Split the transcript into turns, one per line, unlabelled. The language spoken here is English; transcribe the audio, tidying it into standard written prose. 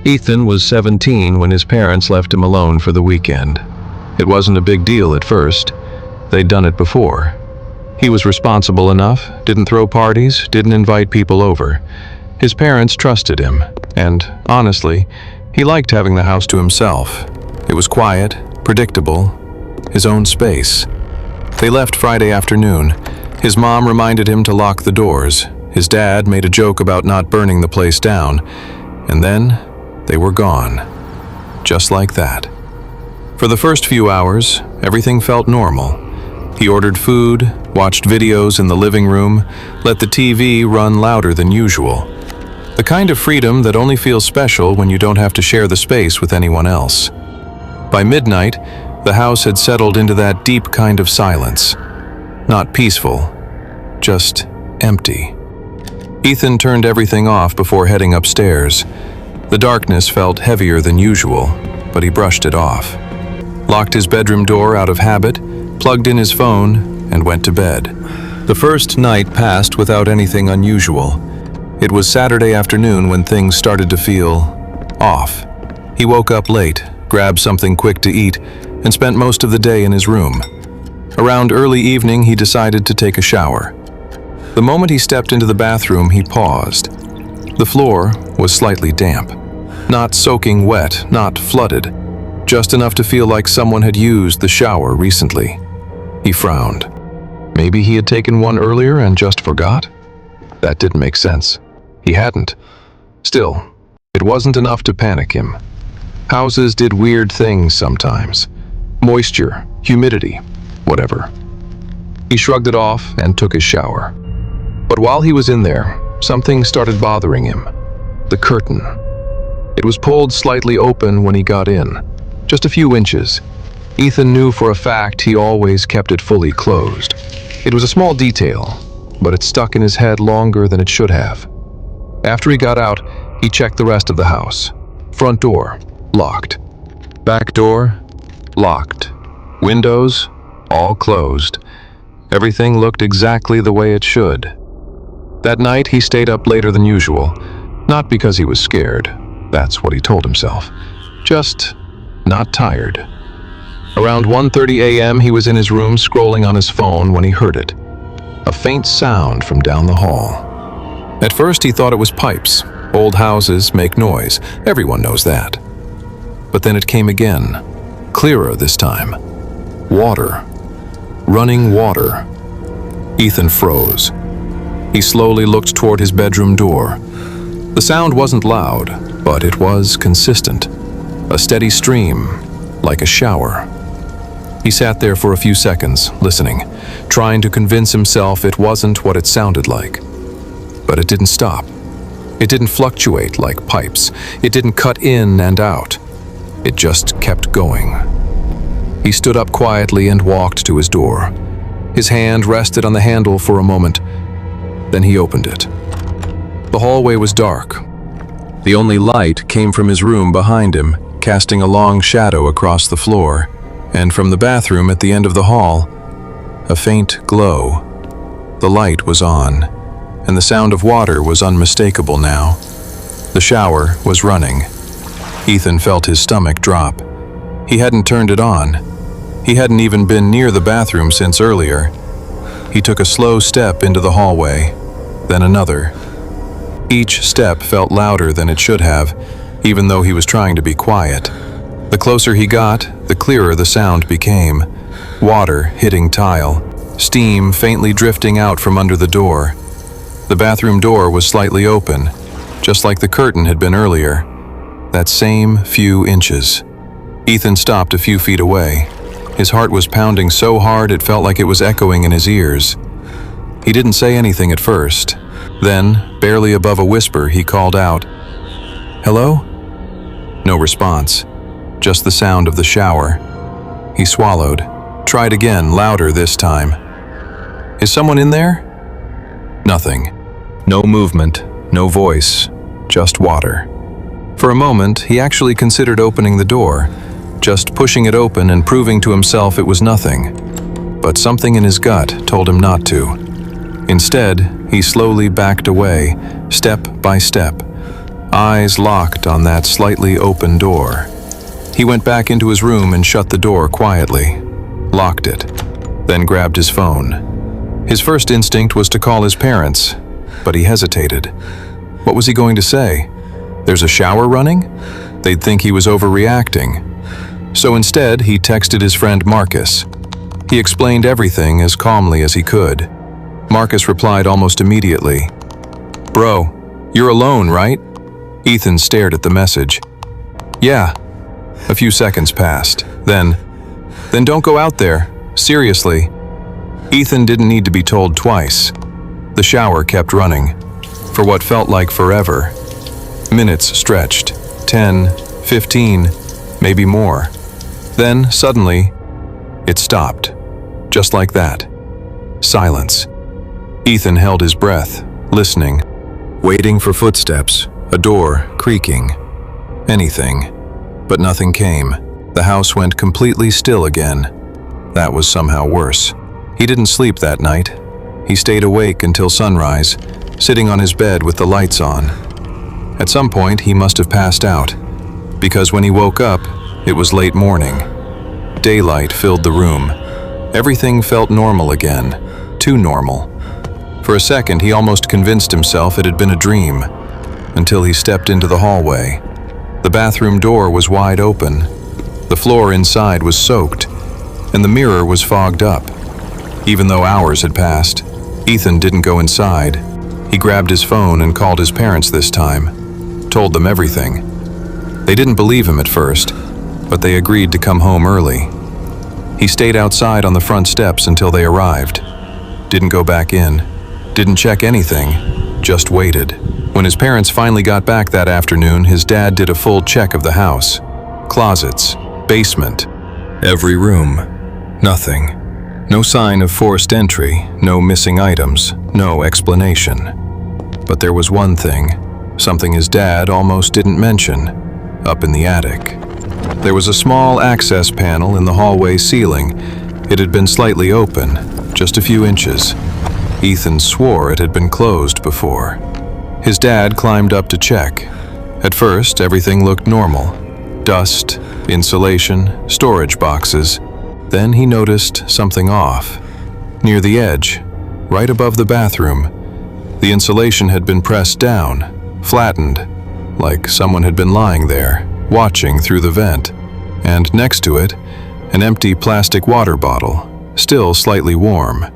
Ethan was 17 when his parents left him alone for the weekend. It wasn't a big deal at first. They'd done it before. He was responsible enough, didn't throw parties, didn't invite people over. His parents trusted him, and honestly, he liked having the house to himself. It was quiet, predictable, his own space. They left Friday afternoon. His mom reminded him to lock the doors. His dad made a joke about not burning the place down, and then they were gone. Just like that. For the first few hours, everything felt normal. He ordered food, watched videos in the living room, let the TV run louder than usual. The kind of freedom that only feels special when you don't have to share the space with anyone else. By midnight, the house had settled into that deep kind of silence. Not peaceful, just empty. Ethan turned everything off before heading upstairs. The darkness felt heavier than usual, but he brushed it off. Locked his bedroom door out of habit, plugged in his phone, and went to bed. The first night passed without anything unusual. It was Saturday afternoon when things started to feel off. He woke up late, grabbed something quick to eat, and spent most of the day in his room. Around early evening, he decided to take a shower. The moment he stepped into the bathroom, he paused. The floor was slightly damp. Not soaking wet, not flooded, just enough to feel like someone had used the shower recently. He frowned. Maybe he had taken one earlier and just forgot? That didn't make sense. He hadn't. Still, it wasn't enough to panic him. Houses did weird things sometimes. Moisture, humidity, whatever. He shrugged it off and took his shower. But while he was in there, something started bothering him. The curtain. It was pulled slightly open when he got in, just a few inches. Ethan knew for a fact he always kept it fully closed. It was a small detail, but it stuck in his head longer than it should have. After he got out, he checked the rest of the house. Front door, locked. Back door, locked. Windows, all closed. Everything looked exactly the way it should. That night, he stayed up later than usual, not because he was scared. That's what he told himself. Just not tired. Around 1:30 a.m., he was in his room scrolling on his phone when he heard it. A faint sound from down the hall. At first, he thought it was pipes. Old houses make noise. Everyone knows that. But then it came again. Clearer this time. Water. Running water. Ethan froze. He slowly looked toward his bedroom door. The sound wasn't loud, but it was consistent. A steady stream, like a shower. He sat there for a few seconds, listening, trying to convince himself it wasn't what it sounded like. But it didn't stop. It didn't fluctuate like pipes. It didn't cut in and out. It just kept going. He stood up quietly and walked to his door. His hand rested on the handle for a moment. Then he opened it. The hallway was dark. The only light came from his room behind him, casting a long shadow across the floor, and from the bathroom at the end of the hall, a faint glow. The light was on, and the sound of water was unmistakable now. The shower was running. Ethan felt his stomach drop. He hadn't turned it on. He hadn't even been near the bathroom since earlier. He took a slow step into the hallway, then another. Each step felt louder than it should have, even though he was trying to be quiet. The closer he got, the clearer the sound became. Water hitting tile, steam faintly drifting out from under the door. The bathroom door was slightly open, just like the curtain had been earlier. That same few inches. Ethan stopped a few feet away. His heart was pounding so hard it felt like it was echoing in his ears. He didn't say anything at first. Then, barely above a whisper, he called out, "Hello?" No response, just the sound of the shower. He swallowed, tried again, louder this time. "Is someone in there?" Nothing. No movement, no voice, just water. For a moment, he actually considered opening the door, just pushing it open and proving to himself it was nothing. But something in his gut told him not to. Instead, he slowly backed away, step by step. eyes locked on that slightly open door. He went back into his room and shut the door quietly, locked it, then grabbed his phone. His first instinct was to call his parents, but he hesitated. What was he going to say? There's a shower running? They'd think he was overreacting. So instead, he texted his friend Marcus. He explained everything as calmly as he could. Marcus replied almost immediately. "Bro, you're alone, right?" Ethan stared at the message. "Yeah." A few seconds passed. Then don't go out there. Seriously. Ethan didn't need to be told twice. The shower kept running, for what felt like forever. Minutes stretched, 10, 15, maybe more. Then, suddenly, it stopped. Just like that. Silence. Ethan held his breath, listening, waiting for footsteps, a door creaking. Anything. But nothing came. The house went completely still again. That was somehow worse. He didn't sleep that night. He stayed awake until sunrise, sitting on his bed with the lights on. At some point, he must have passed out, because when he woke up, it was late morning. Daylight filled the room. Everything felt normal again, too normal. For a second, he almost convinced himself it had been a dream, until he stepped into the hallway. The bathroom door was wide open. The floor inside was soaked, and the mirror was fogged up. Even though hours had passed, Ethan didn't go inside. He grabbed his phone and called his parents this time, told them everything. They didn't believe him at first, but they agreed to come home early. He stayed outside on the front steps until they arrived. Didn't go back in, didn't check anything, just waited. When his parents finally got back that afternoon, his dad did a full check of the house. Closets, basement, every room. Nothing. No sign of forced entry, no missing items, no explanation. But there was one thing, something his dad almost didn't mention, up in the attic. There was a small access panel in the hallway ceiling. It had been slightly open, just a few inches. Ethan swore it had been closed before. His dad climbed up to check. At first, everything looked normal. Dust, insulation, storage boxes. Then he noticed something off. Near the edge, right above the bathroom, the insulation had been pressed down, flattened, like someone had been lying there, watching through the vent. And next to it, an empty plastic water bottle, still slightly warm.